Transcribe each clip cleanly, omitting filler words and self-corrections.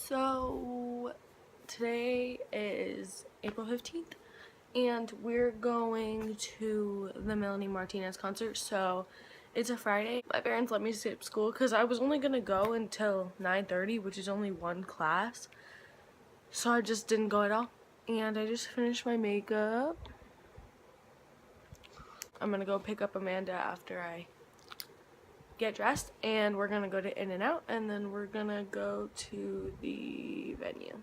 So today is April 15th and we're going to the Melanie Martinez concert. So it's a Friday. My parents let me skip school because I was only gonna go until 9:30, which is only one class. So I just didn't go at all. And I just finished my makeup. I'm gonna go pick up Amanda after I get dressed, and we're gonna go to In-N-Out, and then we're gonna go to the venue.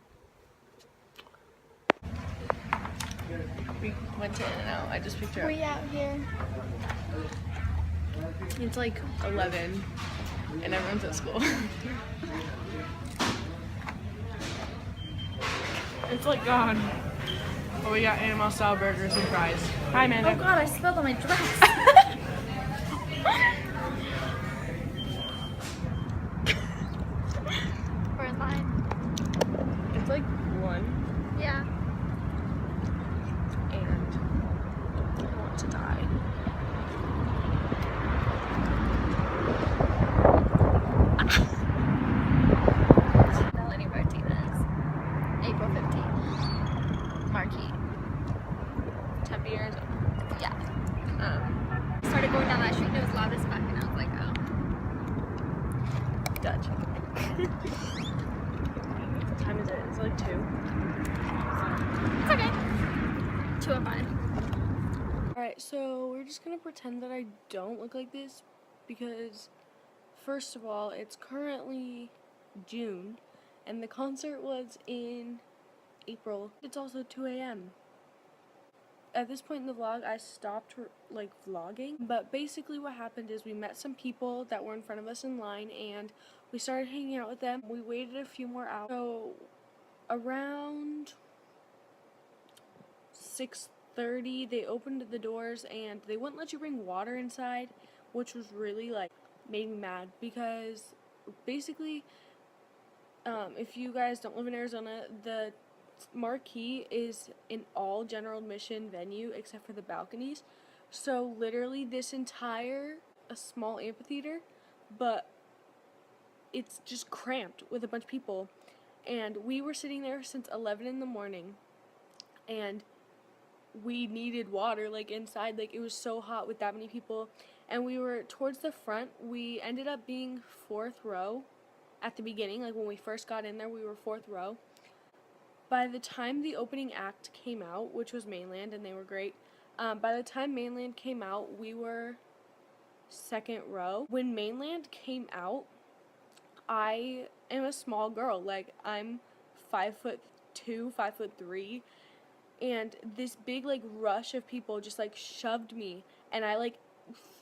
We went to In-N-Out. I just picked her up. We out here. It's like 11 and everyone's at school. It's like gone. But we got animal style burgers and fries. Hi, Amanda. Oh god, I spilled on my dress. We're in line. It's like 1 Yeah. and I want to die. Melanie Martinez. April 15th. Marquee. Tempe, Arizona. Yeah. Started going down that street and it was loud as fuck and I was like, oh. Dutch. What time is it? It's like 2. It's okay. 2 are fine. Alright, so we're just gonna pretend that I don't look like this because, first of all, it's currently June and the concert was in April. It's also 2 a.m. At this point in the vlog, I stopped like vlogging, but basically what happened is we met some people that were in front of us in line and we started hanging out with them. We waited a few more hours. So around 6:30 they opened the doors and they wouldn't let you bring water inside, which was really like made me mad because basically if you guys don't live in Arizona, the Marquee is an all general admission venue except for the balconies. So literally this entire a small amphitheater, but it's just cramped with a bunch of people. And we were sitting there since 11 in the morning and we needed water like inside. Like it was so hot with that many people, and we were towards the front. We ended up being 4th row at the beginning. Like when we first got in there, we were 4th row. By the time the opening act came out, which was Mainland, and they were great, by the time Mainland came out, we were 2nd row. When Mainland came out, I am a small girl. Like I'm 5'2", 5'3", and this big like rush of people just like shoved me, and I like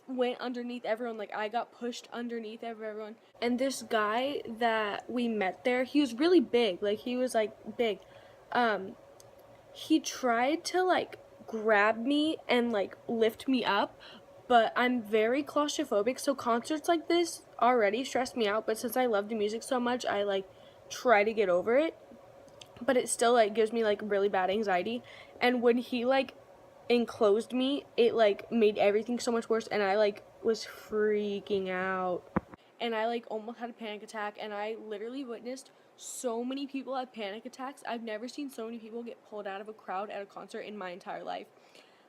went underneath everyone. Like I got pushed underneath everyone. And this guy that we met there, he was really big. Like he was like big. He tried to like grab me and like lift me up, but I'm very claustrophobic, so concerts like this already stress me out, but since I love the music so much, I like try to get over it, but it still like gives me like really bad anxiety. And when he like enclosed me, it like made everything so much worse, and I like was freaking out, and I like almost had a panic attack, and I literally witnessed so many people have panic attacks. I've never seen so many people get pulled out of a crowd at a concert in my entire life.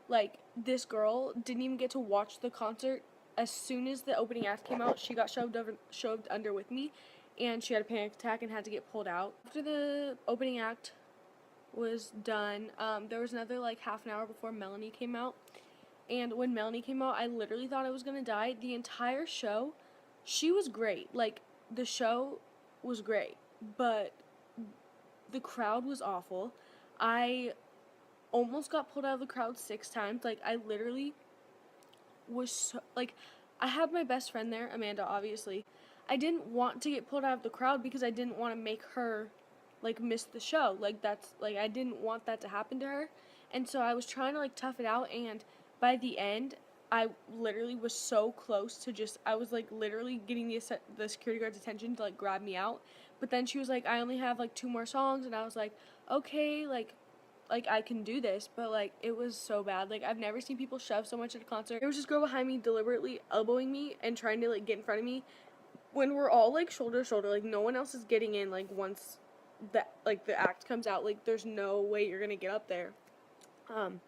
Like this girl didn't even get to watch the concert. As soon as the opening act came out, she got shoved under with me, and she had a panic attack and had to get pulled out. After the opening act was done, there was another like half an hour before Melanie came out, and when Melanie came out, I literally thought I was gonna die. The entire show, she was great. Like the show was great, but the crowd was awful. I almost got pulled out of the crowd 6 times. Like I literally was so, like, I had my best friend there, Amanda, obviously. I didn't want to get pulled out of the crowd because I didn't want to make her like miss the show. Like that's like I didn't want that to happen to her, and so I was trying to like tough it out. And by the end, I literally was so close to just, I was like literally getting the security guard's attention to like grab me out. But then she was like, I only have like 2 more songs, and I was like, okay, like I can do this. But like it was so bad. Like I've never seen people shove so much at a concert. There was this girl behind me deliberately elbowing me and trying to like get in front of me when we're all like shoulder to shoulder. Like no one else is getting in like once the act comes out, like there's no way you're gonna get up there. And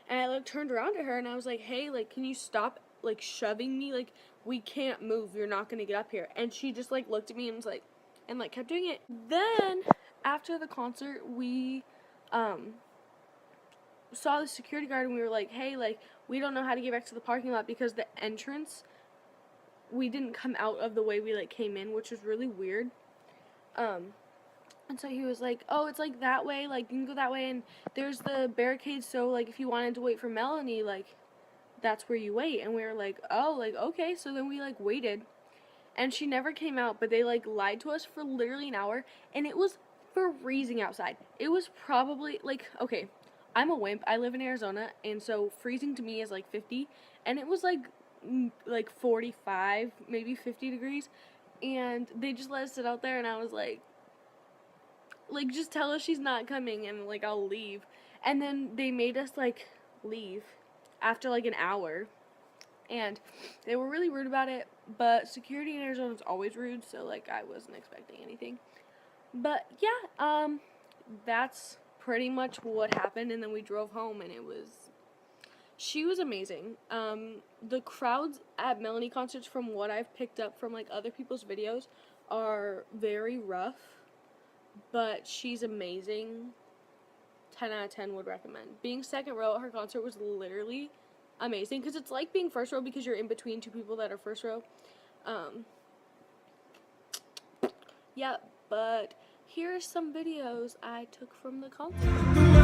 I like turned around to her and I was like, hey, like, can you stop like shoving me? Like, we can't move. You're not gonna get up here. And she just like looked at me and was like, and like kept doing it. Then after the concert, we saw the security guard and we were like, hey, like, we don't know how to get back to the parking lot because the entrance, we didn't come out of the way we like came in, which was really weird. And so he was like, oh, it's like that way, like you can go that way, and there's the barricade, so like if you wanted to wait for Melanie, like that's where you wait. And we were like, oh, like okay. So then we like waited, and she never came out, but they like lied to us for literally an hour, and it was freezing outside. It was probably like, okay, I'm a wimp, I live in Arizona, and so freezing to me is like 50, and it was like 45, maybe 50 degrees, and they just let us sit out there, and I was like, just tell us she's not coming and like I'll leave. And then they made us like leave after like an hour, and they were really rude about it, but security in Arizona is always rude, so like I wasn't expecting anything. But yeah, that's pretty much what happened. And then we drove home, and she was amazing. The crowds at Melanie concerts, from what I've picked up from like other people's videos, are very rough, but she's amazing. 10 out of 10 would recommend. Being second row at her concert was literally amazing, because it's like being first row because you're in between two people that are first row. Yeah, but here are some videos I took from the concert.